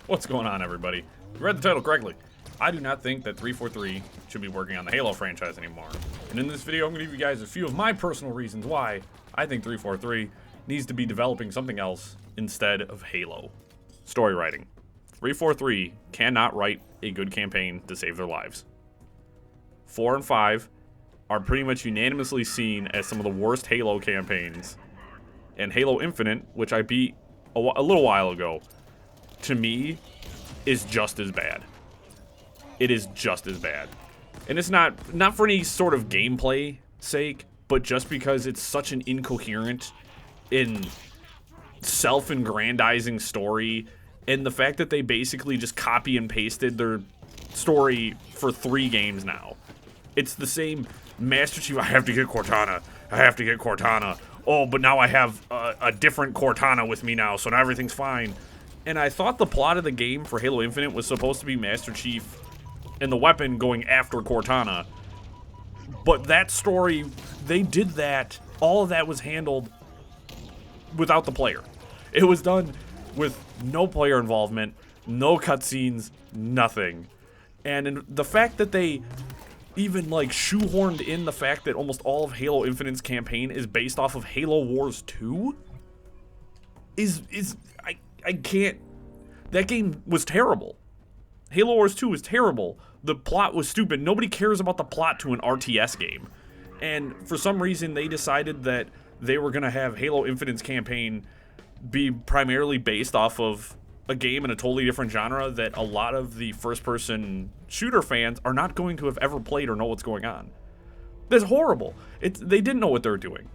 What's going on, everybody? You read the title correctly. I do not think that 343 should be working on the Halo franchise anymore. And in this video, I'm going to give you guys a few of my personal reasons why I think 343 needs to be developing something else instead of Halo. Story writing. 343 cannot write a good campaign to save their lives. 4 and 5 are pretty much unanimously seen as some of the worst Halo campaigns. And Halo Infinite, which I beat a little while ago, to me, is just as bad. It is just as bad. And it's not for any sort of gameplay sake, but just because it's such an incoherent and self-aggrandizing story, and the fact that they basically just copy and pasted their story for 3 games now. It's the same Master Chief, I have to get Cortana. I have to get Cortana. Oh, but now I have a different Cortana with me now, so now everything's fine. And I thought the plot of the game for Halo Infinite was supposed to be Master Chief and the weapon going after Cortana. But that story, they did that. All of that was handled without the player. It was done with no player involvement, no cutscenes, nothing. And the fact that they even like shoehorned in the fact that almost all of Halo Infinite's campaign is based off of Halo Wars 2 I can't. That game was terrible. Halo Wars 2 was terrible. The plot was stupid. Nobody cares about the plot to an RTS game. And for some reason, they decided that they were going to have Halo Infinite's campaign be primarily based off of a game in a totally different genre that a lot of the first-person shooter fans are not going to have ever played or know what's going on. That's horrible. They didn't know what they were doing.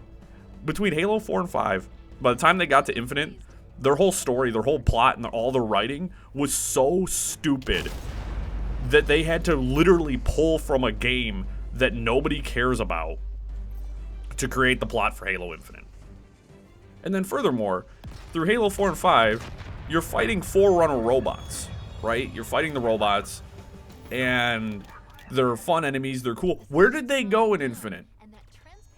Between Halo 4 and 5, by the time they got to Infinite, their whole story, their whole plot, and all their writing was so stupid that they had to literally pull from a game that nobody cares about to create the plot for Halo Infinite. And then furthermore, through Halo 4 and 5, you're fighting Forerunner robots, right? You're fighting the robots, and they're fun enemies, they're cool. Where did they go in Infinite?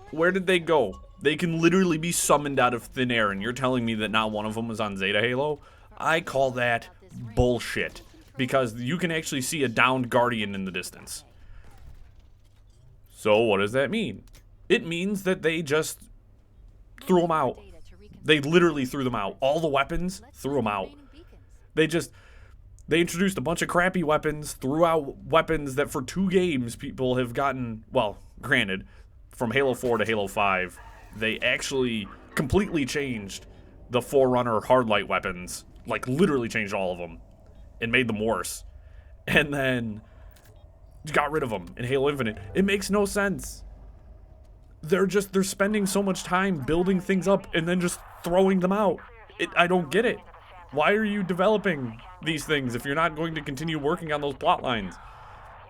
Where did they go? They can literally be summoned out of thin air, and you're telling me that not one of them was on Zeta Halo? I call that bullshit, because you can actually see a downed Guardian in the distance. So what does that mean? It means that they just threw them out. They literally threw them out. All the weapons, threw them out. They introduced a bunch of crappy weapons, threw out weapons that for 2 games people have gotten, well, granted, from Halo 4 to Halo 5, they actually completely changed the Forerunner hardlight weapons, like literally changed all of them and made them worse, and then got rid of them in Halo Infinite. It makes no sense. They're spending so much time building things up and then just throwing them out. I don't get it. Why are you developing these things if you're not going to continue working on those plot lines?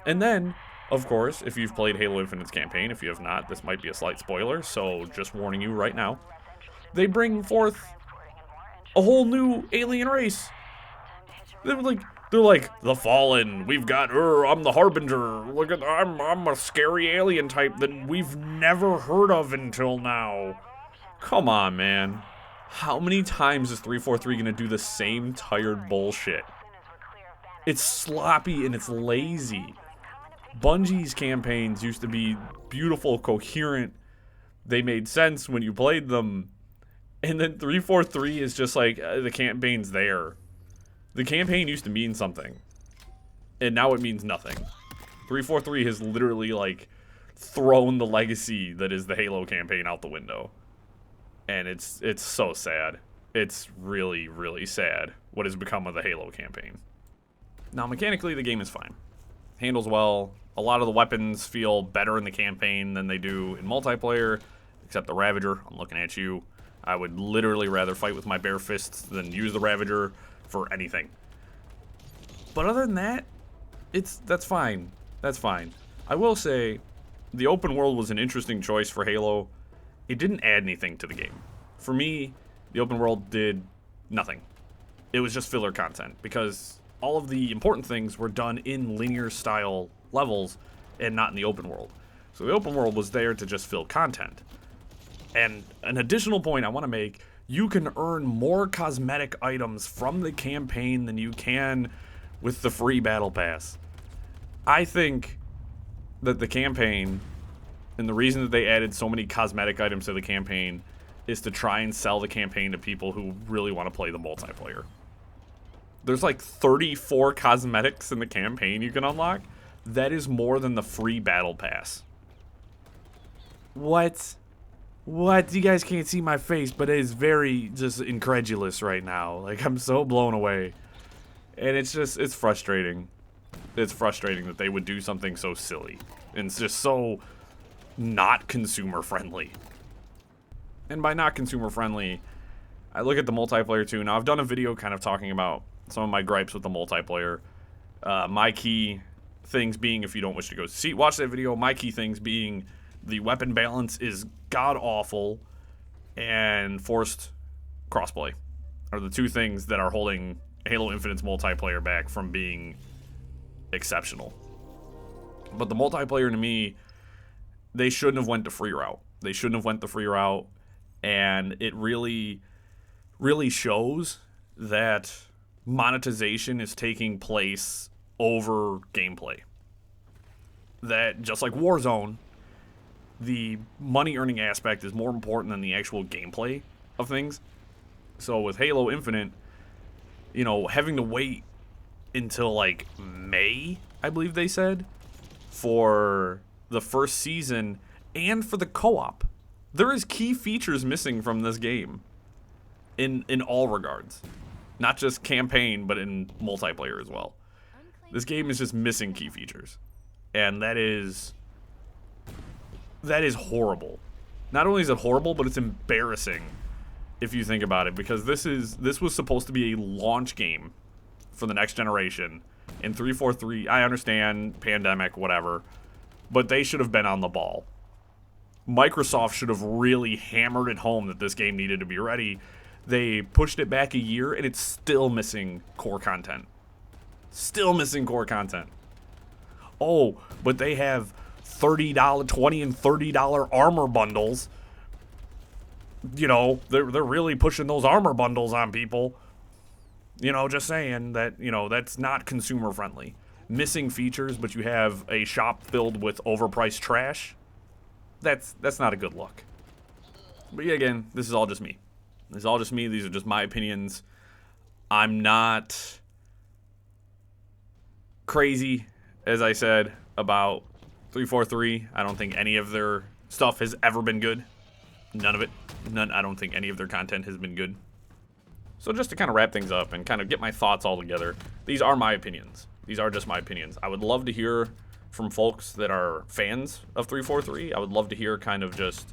And then, of course, if you've played Halo Infinite's campaign, if you have not, this might be a slight spoiler, so just warning you right now. They bring forth a whole new alien race. They're like the Fallen. We've got I'm the Harbinger. Look at I'm a scary alien type that we've never heard of until now. Come on, man. How many times is 343 gonna do the same tired bullshit? It's sloppy and it's lazy. Bungie's campaigns used to be beautiful, coherent. They made sense when you played them. And then 343 is just like, the campaign's there. The campaign used to mean something. And now it means nothing. 343 has literally, like, thrown the legacy that is the Halo campaign out the window. And it's so sad. It's really, really sad what has become of the Halo campaign. Now, mechanically, the game is fine. Handles well. A lot of the weapons feel better in the campaign than they do in multiplayer, except the Ravager. I'm looking at you. I would literally rather fight with my bare fists than use the Ravager for anything. But other than that, that's fine. That's fine. I will say, the open world was an interesting choice for Halo. It didn't add anything to the game. For me, the open world did nothing. It was just filler content, because all of the important things were done in linear style levels and not in the open world. So the open world was there to just fill content. And an additional point I want to make, you can earn more cosmetic items from the campaign than you can with the free battle pass. I think that the campaign, and the reason that they added so many cosmetic items to the campaign, is to try and sell the campaign to people who really want to play the multiplayer. There's like 34 cosmetics in the campaign you can unlock. That is more than the free battle pass. What? What? You guys can't see my face, but it is very just incredulous right now. Like, I'm so blown away. And it's just, it's frustrating. It's frustrating that they would do something so silly. And it's just so not consumer friendly. And by not consumer friendly, I look at the multiplayer too. Now, I've done a video kind of talking about some of my gripes with the multiplayer. My key things being, if you don't wish to go watch that video, my key things being the weapon balance is god-awful, and forced crossplay are the two things that are holding Halo Infinite's multiplayer back from being exceptional. But the multiplayer, to me, they shouldn't have went the free route. They shouldn't have went the free route, and it really, really shows that monetization is taking place over gameplay. That, just like Warzone, the money-earning aspect is more important than the actual gameplay of things. So with Halo Infinite, you know, having to wait until, like, May, I believe they said, for the first season and for the co-op. There is key features missing from this game in all regards. Not just campaign, but in multiplayer as well. This game is just missing key features. And that is horrible. Not only is it horrible, but it's embarrassing if you think about it, because this was supposed to be a launch game for the next generation. And 343, I understand, pandemic, whatever, but they should have been on the ball. Microsoft should have really hammered it home that this game needed to be ready. They pushed it back a year, and it's still missing core content. Still missing core content. Oh, but they have $30, $20 and $30 armor bundles. You know, they're really pushing those armor bundles on people. You know, just saying that, you know, that's not consumer friendly. Missing features, but you have a shop filled with overpriced trash. That's not a good look. But yeah, again, this is all just me. This is all just me. These are just my opinions. I'm not crazy, as I said, about 343. I don't think any of their stuff has ever been good. None of it. I don't think any of their content has been good. So just to kind of wrap things up and kind of get my thoughts all together, these are my opinions. These are just my opinions. I would love to hear from folks that are fans of 343. I would love to hear kind of just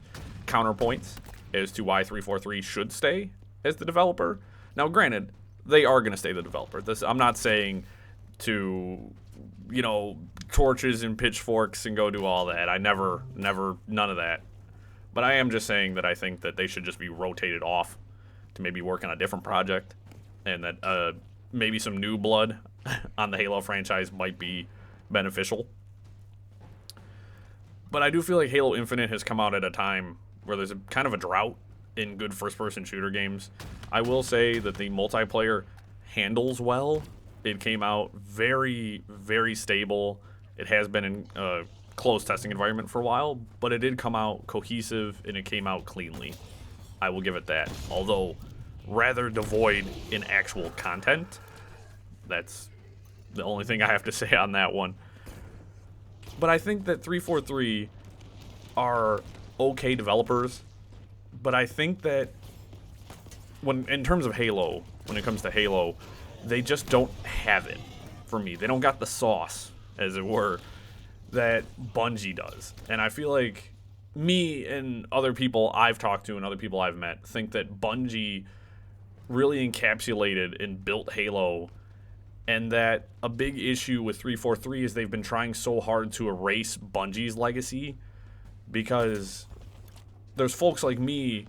counterpoints as to why 343 should stay as the developer. Now, granted, they are going to stay the developer. I'm not saying to, you know, torches and pitchforks and go do all that. I never, none of that. But I am just saying that I think that they should just be rotated off to maybe work on a different project, and that maybe some new blood on the Halo franchise might be beneficial. But I do feel like Halo Infinite has come out at a time where there's a kind of a drought in good first-person shooter games. I will say that the multiplayer handles well. It came out very, very stable. It has been in a closed testing environment for a while, but it did come out cohesive and it came out cleanly. I will give it that. Although rather devoid in actual content. That's the only thing I have to say on that one. But I think that 343 are okay developers, but I think that in terms of Halo, when it comes to Halo, they just don't have it for me. They don't got the sauce, as it were, that Bungie does. And I feel like me and other people I've talked to and other people I've met think that Bungie really encapsulated and built Halo, and that a big issue with 343 is they've been trying so hard to erase Bungie's legacy, because there's folks like me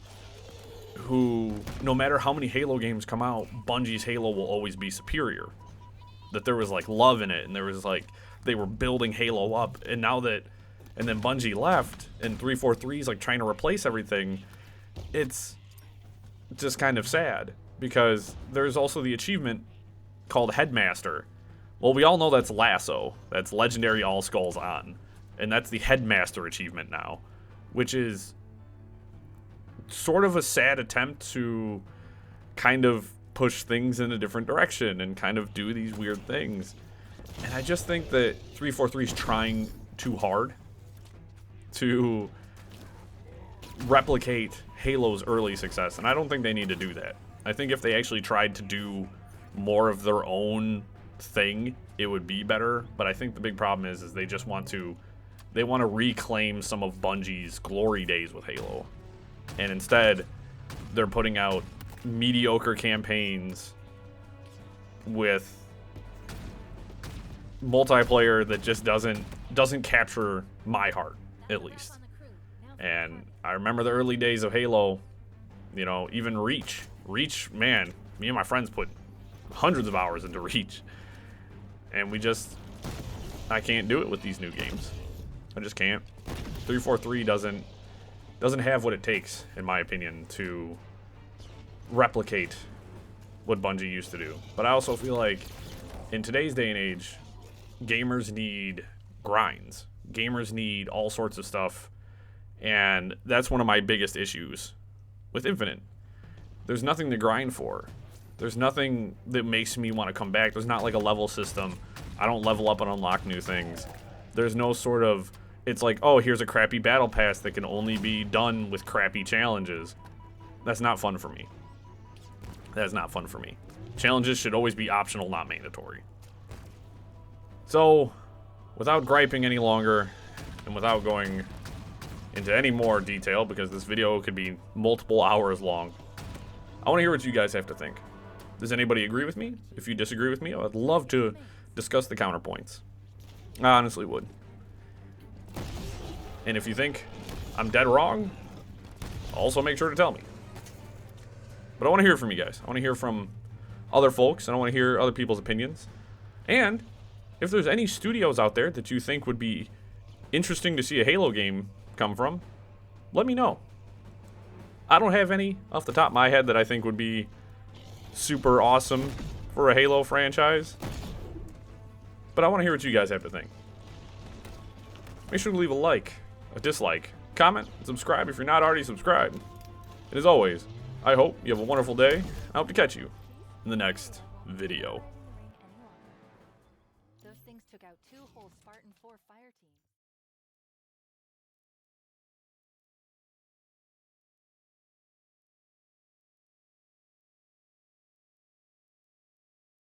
who, no matter how many Halo games come out, Bungie's Halo will always be superior. That there was like love in it, and there was like, they were building Halo up, and then Bungie left, and 343 is like trying to replace everything. It's just kind of sad, because there's also the achievement called Headmaster. Well, we all know that's Lasso. That's Legendary All Skulls on. And that's the Headmaster achievement now, which is sort of a sad attempt to kind of push things in a different direction and kind of do these weird things. And I just think that 343 is trying too hard to replicate Halo's early success, and I don't think they need to do that. I think if they actually tried to do more of their own thing, it would be better. But I think the big problem is they just want to reclaim some of Bungie's glory days with Halo, and instead they're putting out mediocre campaigns with multiplayer that just doesn't capture my heart, at least. And I remember the early days of Halo, you know, even Reach, man, me and my friends put hundreds of hours into Reach, and I can't do it with these new games. I just can't. 343 doesn't have what it takes, in my opinion, to replicate what Bungie used to do. But I also feel like in today's day and age, gamers need grinds. Gamers need all sorts of stuff, and that's one of my biggest issues with Infinite. There's nothing to grind for. There's nothing that makes me want to come back. There's not like a level system. I don't level up and unlock new things. There's no sort of, it's like, oh, here's a crappy battle pass that can only be done with crappy challenges. That's not fun for me. That is not fun for me. Challenges should always be optional, not mandatory. So, without griping any longer, and without going into any more detail, because this video could be multiple hours long, I want to hear what you guys have to think. Does anybody agree with me? If you disagree with me, I'd love to discuss the counterpoints. I honestly would. And if you think I'm dead wrong, also make sure to tell me. But I want to hear from you guys. I want to hear from other folks, and I want to hear other people's opinions. And if there's any studios out there that you think would be interesting to see a Halo game come from, let me know. I don't have any off the top of my head that I think would be super awesome for a Halo franchise, but I want to hear what you guys have to think. Make sure to leave a like, a dislike, comment, and subscribe if you're not already subscribed. And as always, I hope you have a wonderful day. I hope to catch you in the next video. Those things took out 2 whole Spartan 4 fire teams.